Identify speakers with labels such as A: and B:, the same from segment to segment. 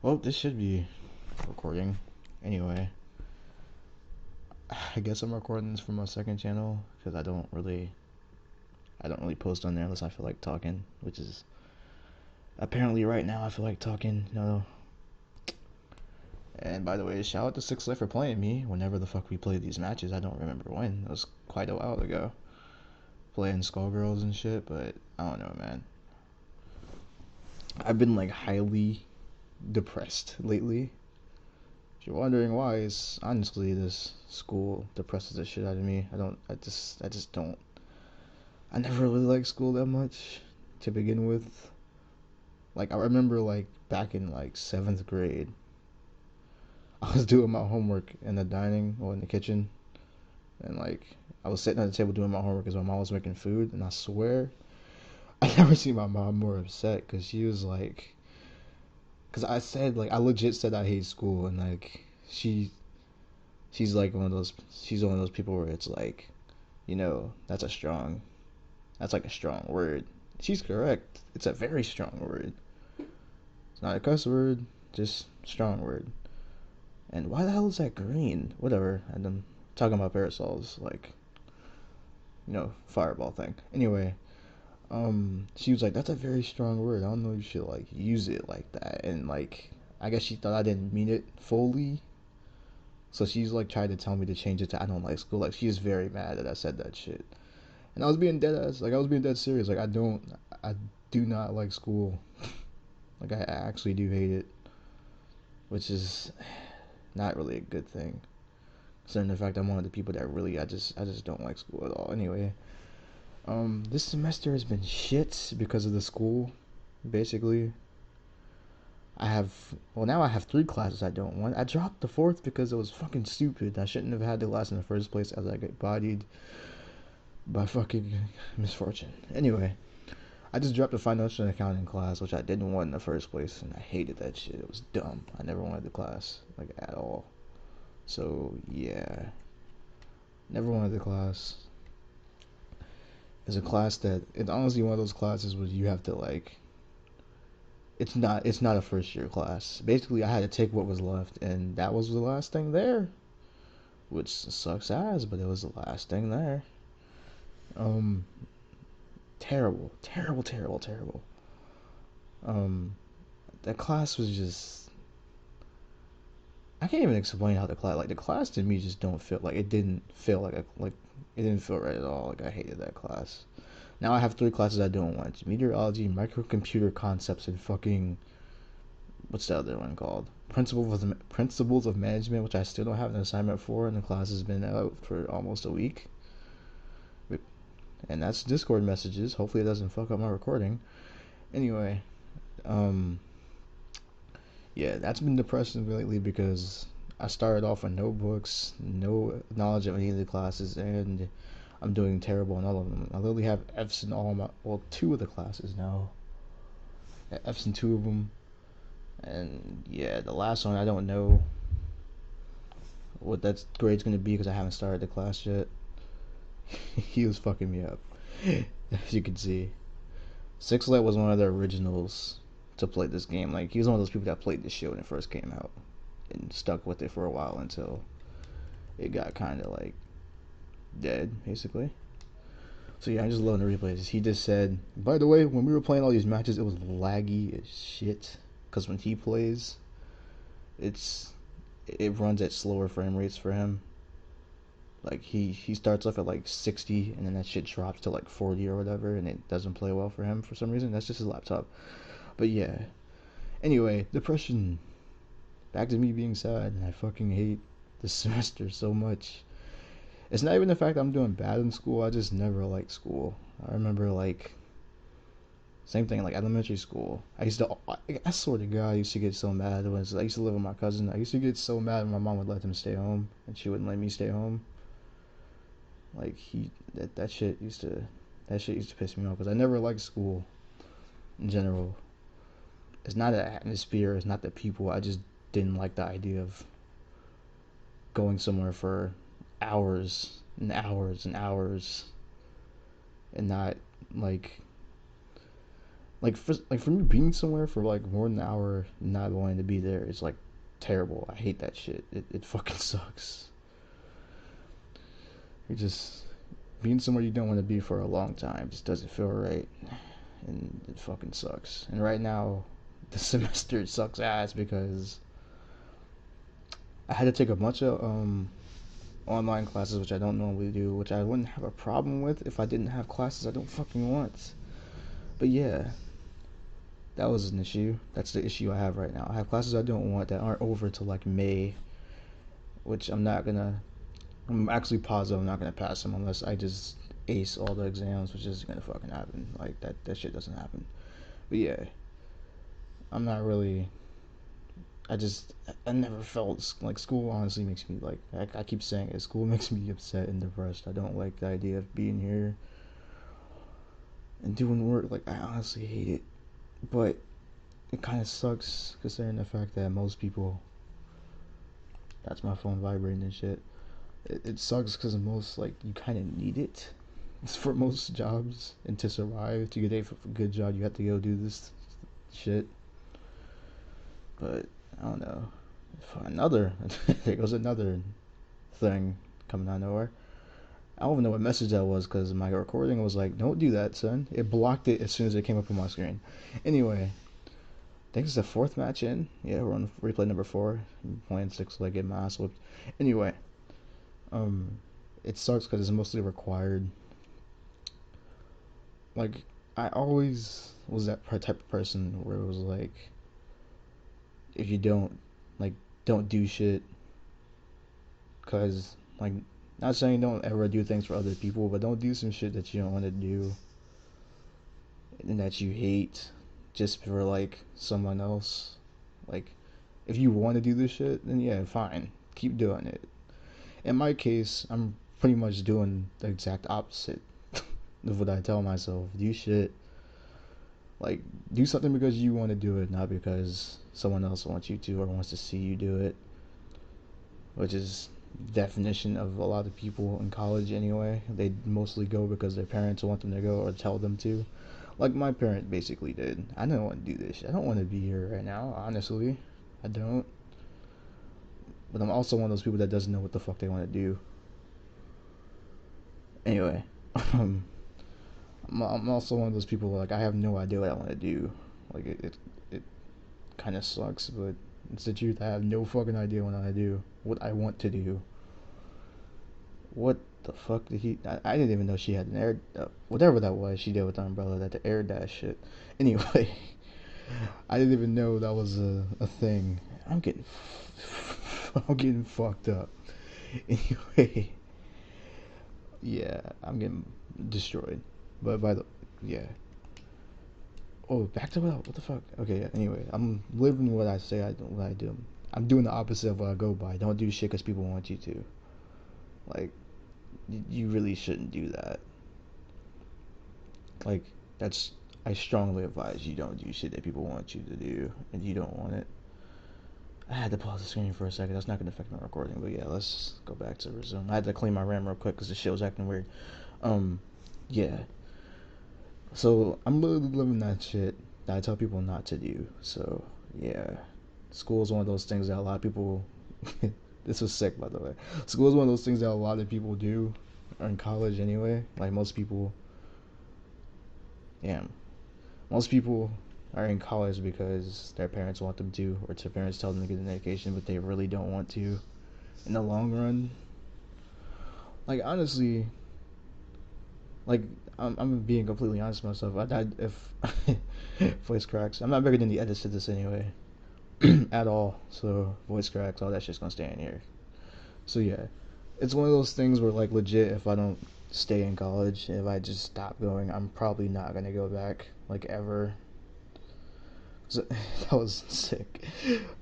A: Well, this should be recording. Anyway, I guess I'm recording this from my second channel because I don't really post on there unless I feel like talking, which is apparently right now I feel like talking. And by the way, shout out to Six Life for playing me whenever the fuck we played these matches. I don't remember when. It was quite a while ago. Playing Skullgirls and shit, but I don't know, man. I've been like highly depressed lately. If you're wondering why, it's honestly this school depresses the shit out of me. I just don't. I never really liked school that much to begin with. Like I remember like back in like seventh grade, I was doing my homework in the dining or in the kitchen, and like I was sitting at the table doing my homework because my mom was making food, and I swear I never seen my mom more upset because she was like, because I said like I legit said I hate school, and like she's like one of those people where it's like, that's like a strong word. She's correct. It's a very strong word. It's not a cuss word, just strong word. And why the hell is that green? Whatever. And I'm talking about parasols, like, fireball thing. Anyway, she was like, "That's a very strong word. I don't know if you should like use it like that." And like, I guess she thought I didn't mean it fully, so she's like tried to tell me to change it to "I don't like school." Like, she's very mad that I said that shit. And I was being dead ass. Like, I was being dead serious. Like, I do not like school. Like, I actually do hate it, which is not really a good thing. Considering the fact I'm one of the people that really I just don't like school at all. Anyway, this semester has been shit because of the school. Basically, now I have three classes I don't want. I dropped the fourth because it was fucking stupid. I shouldn't have had the class in the first place as I get bodied by fucking misfortune. Anyway, I just dropped a financial accounting class, which I didn't want in the first place, and I hated that shit. It was dumb. I never wanted the class, like, at all. So, yeah. Never wanted the class. It's a class that, it's honestly one of those classes where you have to, like, it's not a first year class. Basically, I had to take what was left, and that was the last thing there. Which sucks ass, but it was the last thing there. Um, Terrible, terrible, terrible, terrible. Um, that class was just, I can't even explain how the class to me just don't feel like, it didn't feel like it didn't feel right at all. Like, I hated that class. Now I have three classes I don't want: meteorology, microcomputer concepts, and fucking, what's the other one called? Principles of management, which I still don't have an assignment for, and the class has been out for almost a week. And that's Discord messages. Hopefully it doesn't fuck up my recording. Anyway, um, yeah, that's been depressing lately because I started off with no books, no knowledge of any of the classes, and I'm doing terrible in all of them. I literally have F's in all my, well, two of the classes now. F's in two of them, and yeah, the last one I don't know what that grade's gonna be because I haven't started the class yet. He was fucking me up, as you can see. Sixlet was one of the originals to play this game. Like, he was one of those people that played this shit when it first came out and stuck with it for a while until it got kind of like dead, basically. So yeah, I just love the replays. He just said, by the way, when we were playing all these matches, it was laggy as shit. Cause when he plays, it's it runs at slower frame rates for him. Like, he starts off at like 60, and then that shit drops to like 40 or whatever, and it doesn't play well for him for some reason. That's just his laptop. But yeah. Anyway, depression. Back to me being sad. I fucking hate this semester so much. It's not even the fact I'm doing bad in school. I just never liked school. I remember, like, same thing like elementary school. I swear to God, I used to get so mad when I used to live with my cousin. I used to get so mad when my mom would let him stay home and she wouldn't let me stay home. Like, that shit used to piss me off because I never liked school in general. It's not the atmosphere, it's not the people. I just didn't like the idea of going somewhere for hours and hours and hours and not, like, for me being somewhere for like more than an hour not wanting to be there is like terrible. I hate that shit. It fucking sucks. You're just being somewhere you don't want to be for a long time just doesn't feel right, and it fucking sucks. And right now, the semester sucks ass because I had to take a bunch of online classes, which I don't normally do, which I wouldn't have a problem with if I didn't have classes I don't fucking want. But yeah, that was an issue. That's the issue I have right now. I have classes I don't want that aren't over till like May, which I'm actually positive I'm not gonna pass them unless I just ace all the exams, which is gonna fucking happen. Like that shit doesn't happen. But yeah, I'm not really. I never felt like school. Honestly, makes me like I keep saying it. School makes me upset and depressed. I don't like the idea of being here and doing work. Like I honestly hate it. But it kind of sucks considering the fact that most people. That's my phone vibrating and shit. It sucks because most like you kind of need it for most jobs, and to survive to get a good job you have to go do this shit. But I don't know. Another there goes another thing coming out of nowhere. I don't even know what message that was because my recording was like, "Don't do that, son." It blocked it as soon as it came up on my screen. Anyway, I think it's the fourth match in. Yeah, we're on replay number 4. I'm playing 6 like getting my ass whooped. Anyway, um, it sucks because it's mostly required. Like I always was that type of person where it was like, if you don't like don't do shit, cause like not saying don't ever do things for other people, but don't do some shit that you don't want to do and that you hate just for like someone else. Like if you want to do this shit, then yeah, fine, keep doing it. In my case, I'm pretty much doing the exact opposite of what I tell myself. Do shit like do something because you want to do it, not because someone else wants you to or wants to see you do it, which is definition of a lot of people in college anyway. They mostly go because their parents want them to go or tell them to. Like my parent basically did. I don't want to do this shit. I don't want to be here right now, honestly. I don't. But I'm also one of those people that doesn't know what the fuck they want to do. Anyway, um, I'm also one of those people like I have no idea what I want to do. Like it kind of sucks, but it's the truth. I have no fucking idea what I do, what I want to do. What the fuck did he? I didn't even know she had an air. Whatever that was, she did with the umbrella. That the air dash shit. Anyway, I didn't even know that was a thing. I'm getting I'm getting fucked up. Anyway, yeah, I'm getting destroyed. But by the yeah. Oh, back to what the fuck? Okay, yeah, anyway, I'm living what I say I do. What I do. I'm doing the opposite of what I go by. Don't do shit because people want you to. Like, you really shouldn't do that. Like, that's I strongly advise you don't do shit that people want you to do and you don't want it. I had to pause the screen for a second. That's not gonna affect my recording, but yeah, let's go back to resume. I had to clean my RAM real quick because the shit was acting weird. Yeah. So I'm literally living that shit that I tell people not to do. So yeah, school is one of those things that a lot of people. This was sick, by the way. School is one of those things that a lot of people do, or in college anyway. Like most people, yeah, most people are in college because their parents want them to, or their parents tell them to get an education, but they really don't want to. In the long run, like honestly, like I'm being completely honest with myself. If voice cracks, I'm not bigger than the edits to this anyway, at all. So voice cracks, all that shit's gonna stay in here. So yeah, it's one of those things where like legit, if I don't stay in college, if I just stop going, I'm probably not gonna go back like ever. So, that was sick.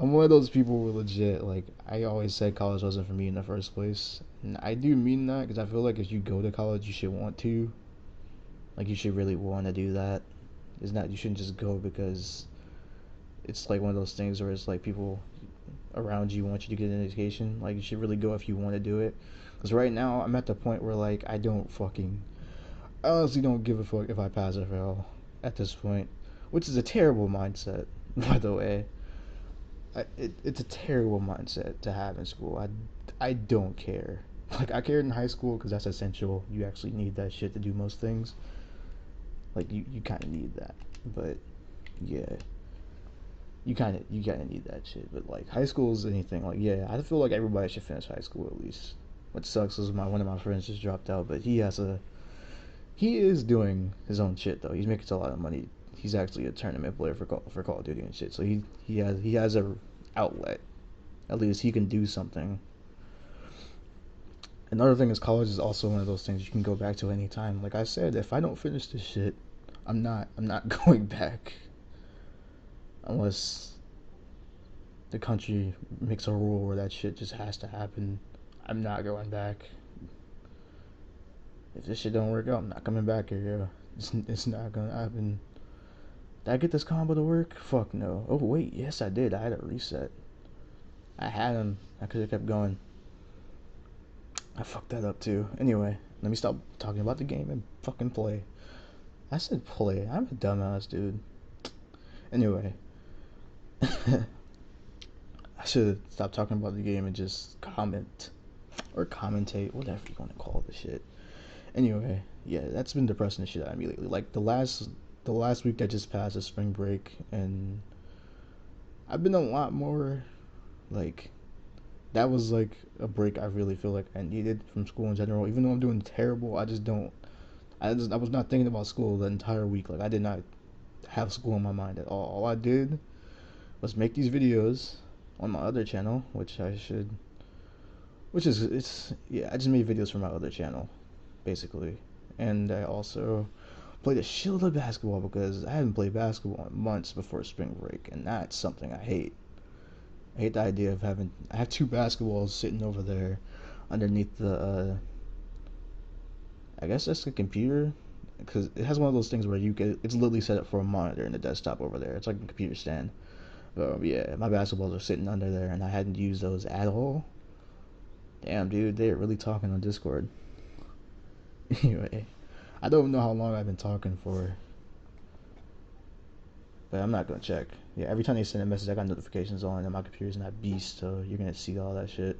A: I'm one of those people who legit like I always said college wasn't for me in the first place, and I do mean that because I feel like if you go to college, you should want to. Like you should really want to do that. It's not you shouldn't just go because it's like one of those things where it's like people around you want you to get an education. Like you should really go if you want to do it. Because right now I'm at the point where like I honestly don't give a fuck if I pass or fail at this point. which is a terrible mindset, by the way. It's a terrible mindset to have in school. I don't care. Like I cared in high school because that's essential. You actually need that shit to do most things. Like you kind of need that, but yeah, you kind of need that shit. But like high school is anything. Like yeah, I feel like everybody should finish high school at least. What sucks is my one of my friends just dropped out, but he is doing his own shit though. He's making a lot of money. He's actually a tournament player for Call of Duty and shit. So he has a outlet. At least he can do something. Another thing is college is also one of those things you can go back to any time. Like I said, if I don't finish this shit, I'm not going back unless the country makes a rule where that shit just has to happen. I'm not going back. If this shit don't work out, I'm not coming back here. Yeah. It's not gonna happen. Did I get this combo to work? Fuck no. Oh wait, yes I did. I had a reset. I had him. I could have kept going. I fucked that up too. Anyway, let me stop talking about the game and fucking play. I said play. I'm a dumbass, dude. Anyway, I should stop talking about the game and just comment or commentate, whatever you want to call the shit. Anyway, yeah, that's been depressing the shit out of me lately. Like the last week that just passed is spring break, and I've been a lot more like that was like a break I really feel like I needed from school in general. Even though I'm doing terrible, I just don't. I was not thinking about school the entire week. Like I did not have school in my mind at all. All I did was make these videos on my other channel, which is it's yeah. I just made videos for my other channel, basically, and I also played a shitload of basketball because I haven't played basketball in months before spring break, and that's something I hate. I hate the idea of having. I have two basketballs sitting over there, underneath the. I guess that's the computer, because it has one of those things where you get. It's literally set up for a monitor in the desktop over there. It's like a computer stand. But yeah, my basketballs are sitting under there, and I hadn't used those at all. Damn, dude, they're really talking on Discord. Anyway, I don't know how long I've been talking for, but I'm not gonna check. Yeah, every time they send a message, I got notifications on, and my computer's not beast, so you're gonna see all that shit.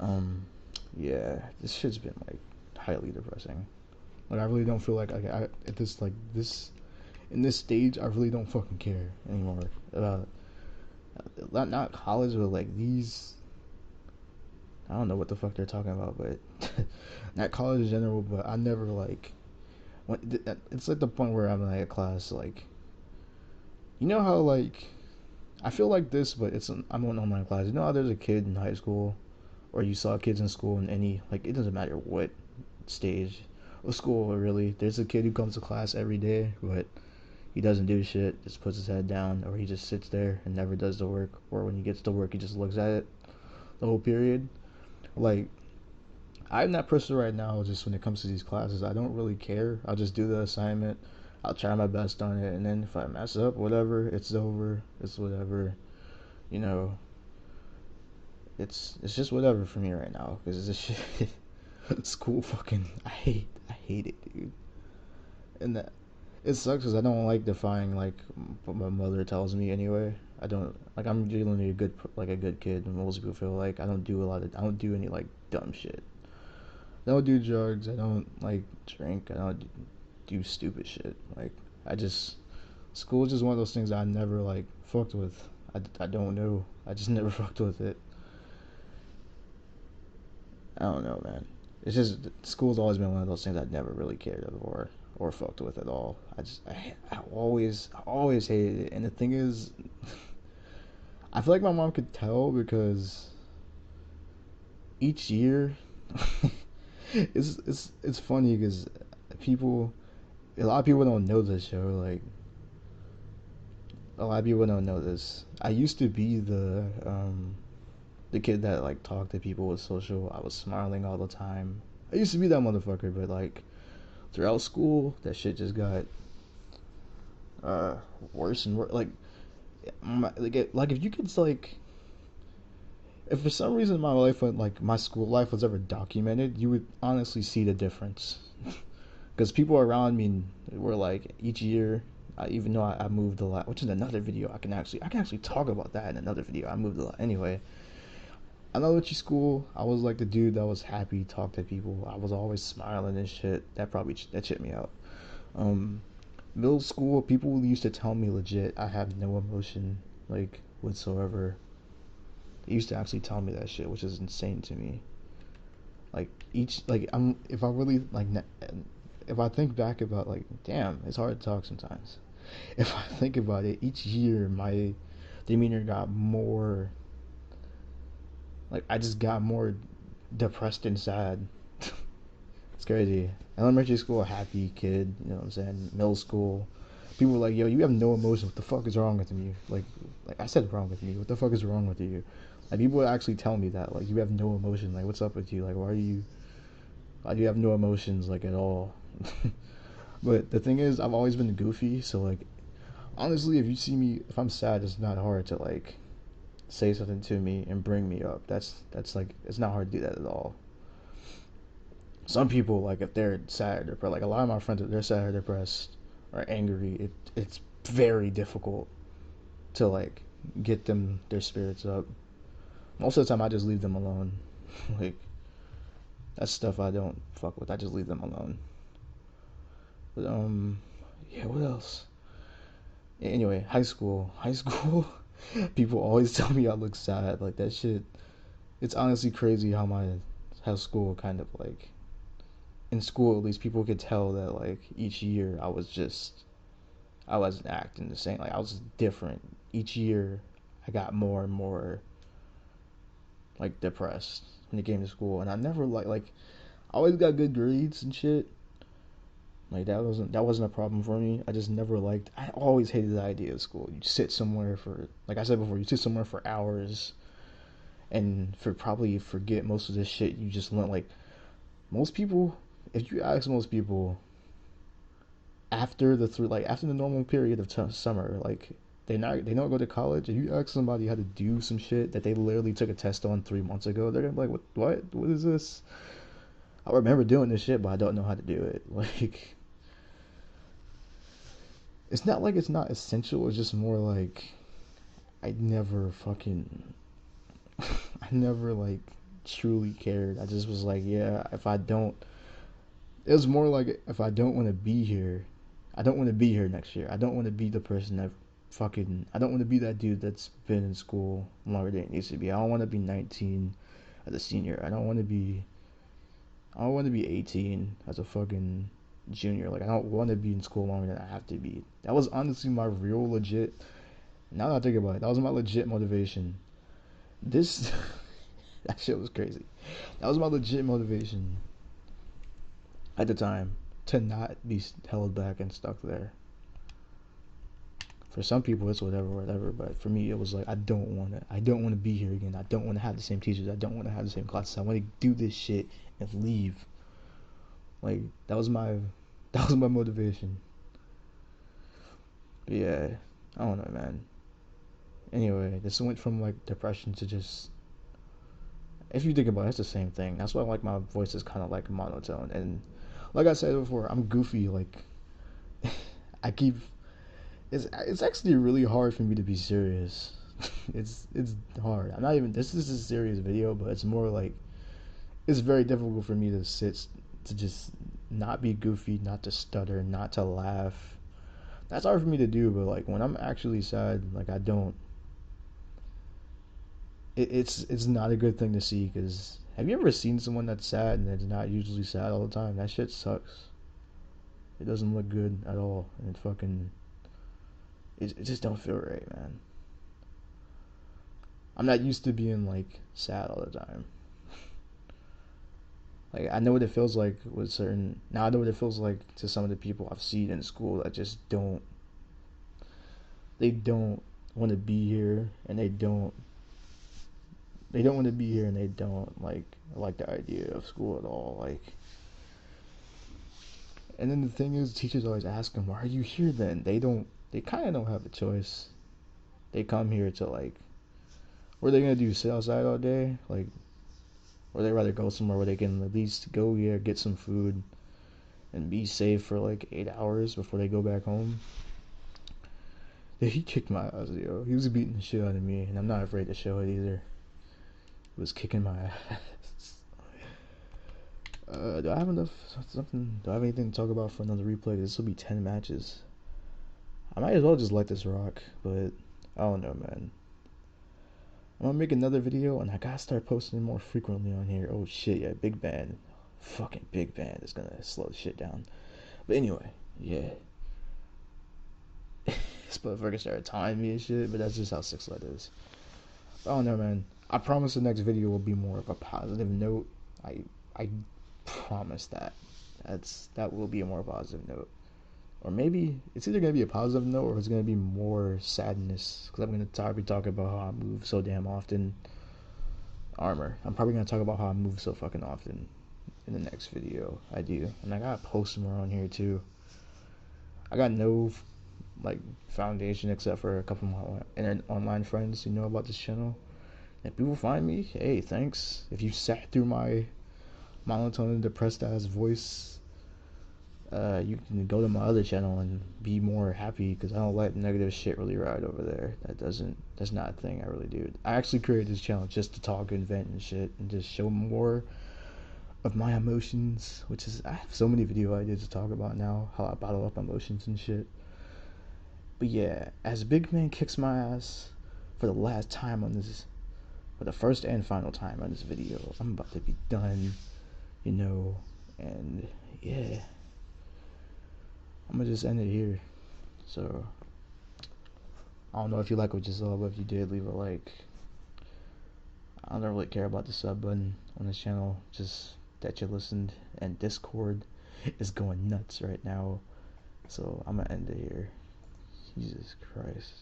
A: Um, yeah, this shit's been like highly depressing. Like I really don't feel like I at this like this in this stage, I really don't fucking care anymore about not college, but like these. I don't know what the fuck they're talking about, but not college in general. But I never like when it's like the point where I'm like at class, like you know how like I feel like this, but I'm in online class. You know how there's a kid in high school, or you saw kids in school in any like it doesn't matter what stage of school really. There's a kid who comes to class every day, but he doesn't do shit. Just puts his head down, or he just sits there and never does the work. Or when he gets to work, he just looks at it the whole period. Like I'm that person right now. Just when it comes to these classes, I don't really care. I'll just do the assignment. I'll try my best on it, and then if I mess up, whatever, it's over. It's whatever, you know. It's just whatever for me right now because this shit, school fucking I hate it, dude. And that it sucks because I don't like defying like what my mother tells me anyway. I don't like I'm generally a good kid, and most people feel like I don't do any like dumb shit. I don't do drugs. I don't like drink. I don't do stupid shit. Like I just school is just one of those things I never like fucked with. I don't know. I just never fucked with it. I don't know, man. It's just school's always been one of those things I've never really cared for or fucked with at all. I always hated it. And the thing is, I feel like my mom could tell because each year, it's funny because a lot of people don't know this show. Like a lot of people don't know this. I used to be the kid that like talked to people with social. I was smiling all the time. I used to be that motherfucker, but like throughout school, that shit just got uh worse and worse. Like if you could like if for some reason my life went like my school life was ever documented, you would honestly see the difference. Because people around me were like each year Even though I moved a lot, which is another video. I can actually talk about that in another video. I moved a lot. Anyway, elementary school, I was like the dude that was happy, talk to people. I was always smiling and shit. That shit me out. Um, Middle school, people used to tell me legit I have no emotion, like whatsoever. They used to actually tell me that shit, which is insane to me. Like each, like I'm, if I really like, if I think back about like, damn, it's hard to talk sometimes. If I think about it, each year my demeanor got more, like I just got more depressed and sad. It's crazy. Elementary school, happy kid, you know what I'm saying? Middle school, people were like, yo, you have no emotion. What the fuck is wrong with you? Like I said, wrong with me. What the fuck is wrong with you? Like people would actually tell me that, like, you have no emotion. Like, what's up with you? Like, why do you have no emotions, like, at all? But the thing is, I've always been goofy. So, like, honestly, if you see me, if I'm sad, it's not hard to, like, say something to me and bring me up. That's like, it's not hard to do that at all. Some people, like, if they're sad or like a lot of my friends, if they're sad or depressed or angry, it's very difficult to like get them their spirits up. Most of the time, I just leave them alone. Like that's stuff I don't fuck with. I just leave them alone. But yeah. What else? Anyway, high school. People always tell me I look sad. Like that shit. It's honestly crazy how school kind of like in school at least people could tell that like each year I wasn't acting the same. Like I was different. Each year I got more and more like depressed when it came to school, and I never like I always got good grades and shit. Like that wasn't a problem for me. I just never liked. I always hated the idea of school. You sit somewhere for, like I said before, you sit somewhere for hours and for probably forget most of this shit you just learned. Like most people, if you ask most people after the normal period of summer, like they don't go to college. If you ask somebody how to do some shit that they literally took a test on 3 months ago, they're gonna be like, what is this? I remember doing this shit, but I don't know how to do it. Like it's not like it's not essential. It's just more like I never fucking I never like truly cared. I just was like, yeah, if I don't, it was more like if I don't want to be here, I don't want to be here next year. I don't want to be the person that I don't want to be that dude that's been in school longer than it needs to be. I don't want to be 19 as a senior. I don't want to be 18 as a fucking junior. Like I don't want to be in school longer than I have to be. That was honestly my real legit. Now that I think about it, that was my legit motivation. This that shit was crazy. That was my legit motivation at the time to not be held back and stuck there. For some people, it's whatever. But for me, it was like I don't want to. I don't want to be here again. I don't want to have the same teachers. I don't want to have the same classes. I want to do this shit and leave. Like that was my motivation. But yeah, I don't know, man. Anyway, this went from like depression to just. If you think about it, it's the same thing. That's why like my voice is kind of like monotone. And like I said before, I'm goofy. Like I keep. It's actually really hard for me to be serious. It's hard. I'm not even. This is a serious video, but it's more like it's very difficult for me to sit to just not be goofy, not to stutter, not to laugh. That's hard for me to do, but like when I'm actually sad, like I don't. It's not a good thing to see because have you ever seen someone that's sad and it's not usually sad all the time? That shit sucks. It doesn't look good at all, and it just don't feel right, man. I'm not used to being like sad all the time. Like I know what it feels like with certain. Now I know what it feels like to some of the people I've seen in school that just don't. They don't want to be here, and they don't. They don't want to be here, and they don't like the idea of school at all. Like, and then the thing is, teachers always ask them, "Why are you here?" Then they don't. They kind of don't have a choice. They come here to like. What are they gonna do? Sit outside all day? Like, or they rather go somewhere where they can at least go here, get some food, and be safe for like 8 hours before they go back home. Dude, he kicked my ass, yo. He was beating the shit out of me, and I'm not afraid to show it either. He was kicking my ass. Do I have enough something? Do I have anything to talk about for another replay? This will be 10 matches. I might as well just let this rock, but I don't know, man. I'm gonna make another video, and I gotta start posting more frequently on here. Oh shit, yeah, Big Band. Fucking Big Band is gonna slow the shit down. But anyway, yeah. This motherfucker started tying me and shit, but that's just how 6-let is. I don't know, man. I promise the next video will be more of a positive note. I promise that. That will be a more positive note. Or maybe it's either gonna be a positive note or it's gonna be more sadness, because I'm gonna be talking about how I move so damn often. Armor. I'm probably gonna talk about how I move so fucking often in the next video I do, and I gotta post more on here too. I got no like foundation except for a couple of my online friends who know about this channel. If people find me, hey, thanks. If you sat through my monotone, depressed ass voice, you can go to my other channel and be more happy, because I don't let negative shit really ride over there. That's not a thing I really do. I actually created this channel just to talk and vent and shit and just show more of my emotions, which is, I have so many video ideas to talk about now, how I bottle up emotions and shit. But yeah, as Big Man kicks my ass for the last time on this, for the first and final time on this video, I'm about to be done, you know, and yeah, I'm gonna just end it here. So I don't know if you like what you saw, but if you did, leave a like. I don't really care about the sub button on this channel, just that you listened, and Discord is going nuts right now, so I'm gonna end it here. Jesus Christ.